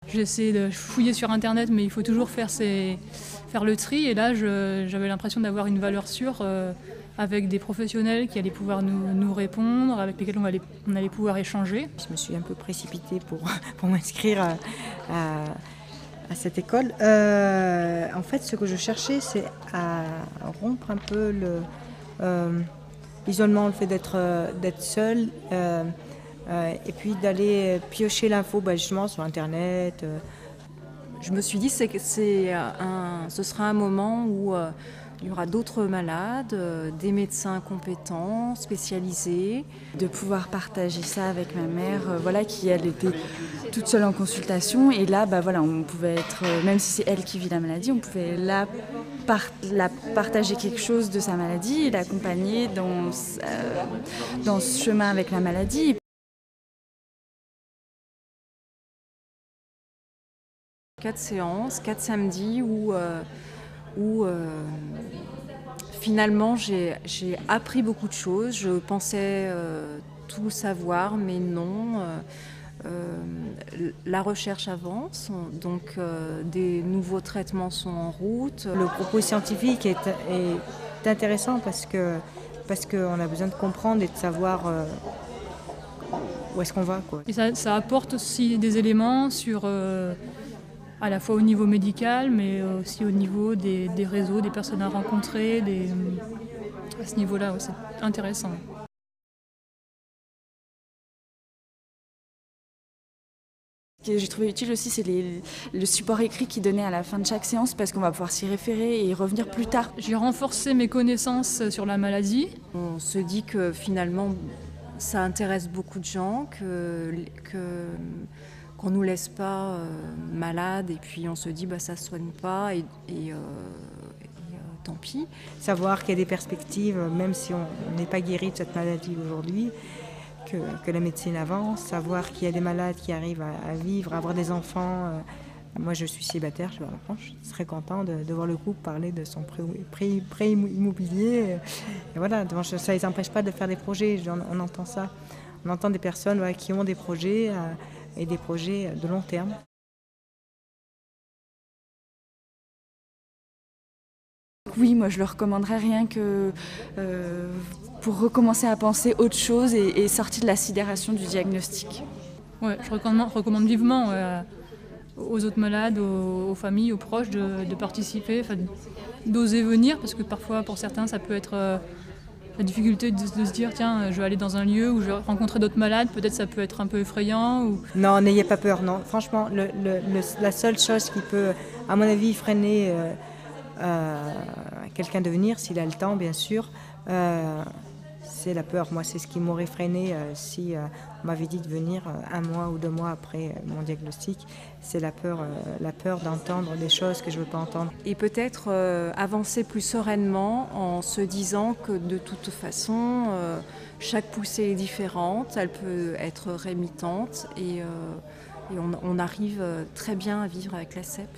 J'ai essayé de fouiller sur internet, mais il faut toujours faire le tri. Et là, j'avais l'impression d'avoir une valeur sûre avec des professionnels qui allaient pouvoir nous répondre, avec lesquels on allait pouvoir échanger. Je me suis un peu précipitée pour m'inscrire à cette école. En fait, ce que je cherchais, c'est à rompre un peu l'isolement, le fait d'être seule, et puis d'aller piocher l'info justement sur Internet. Je me suis dit que ce sera un moment où il y aura d'autres malades, des médecins compétents, spécialisés. De pouvoir partager ça avec ma mère, qui elle était toute seule en consultation. Et là, on pouvait être, même si c'est elle qui vit la maladie, on pouvait la partager quelque chose de sa maladie et l'accompagner dans ce chemin avec la maladie. 4 séances, 4 samedis où finalement j'ai appris beaucoup de choses. Je pensais tout savoir, mais non. La recherche avance, donc des nouveaux traitements sont en route. Le propos scientifique est intéressant parce qu'on a besoin de comprendre et de savoir où est-ce qu'on va, quoi. Et ça apporte aussi des éléments sur, à la fois au niveau médical, mais aussi au niveau des réseaux, des personnes à rencontrer. À ce niveau-là, c'est intéressant. Ce que j'ai trouvé utile aussi, c'est le support écrit qui donnait à la fin de chaque séance, parce qu'on va pouvoir s'y référer et y revenir plus tard. J'ai renforcé mes connaissances sur la maladie. On se dit que finalement, ça intéresse beaucoup de gens, qu'on ne nous laisse pas malades, et puis on se dit ça ne se soigne pas, et tant pis. Savoir qu'il y a des perspectives, même si on n'est pas guéri de cette maladie aujourd'hui, que la médecine avance, savoir qu'il y a des malades qui arrivent à vivre, à avoir des enfants. Moi, je suis célibataire, je serais content de voir le couple parler de son prêt immobilier. Et voilà, ça ne les empêche pas de faire des projets, on entend ça. On entend des personnes qui ont des projets et des projets de long terme. Oui, moi je le recommanderais rien que pour recommencer à penser autre chose et sortir de la sidération du diagnostic. Ouais, je recommande vivement aux autres malades, aux familles, aux proches de participer, d'oser venir, parce que parfois pour certains ça peut être la difficulté de se dire tiens, je vais aller dans un lieu où je vais rencontrer d'autres malades, peut-être ça peut être un peu effrayant. Non, n'ayez pas peur, non. Franchement, la seule chose qui peut, à mon avis, freiner quelqu'un de venir, s'il a le temps bien sûr, c'est la peur. Moi, c'est ce qui m'aurait freiné si on m'avait dit de venir 1 mois ou 2 mois après mon diagnostic. C'est la peur d'entendre des choses que je ne veux pas entendre. Et peut-être avancer plus sereinement en se disant que de toute façon, chaque poussée est différente, elle peut être rémitante, et on arrive très bien à vivre avec la CEP.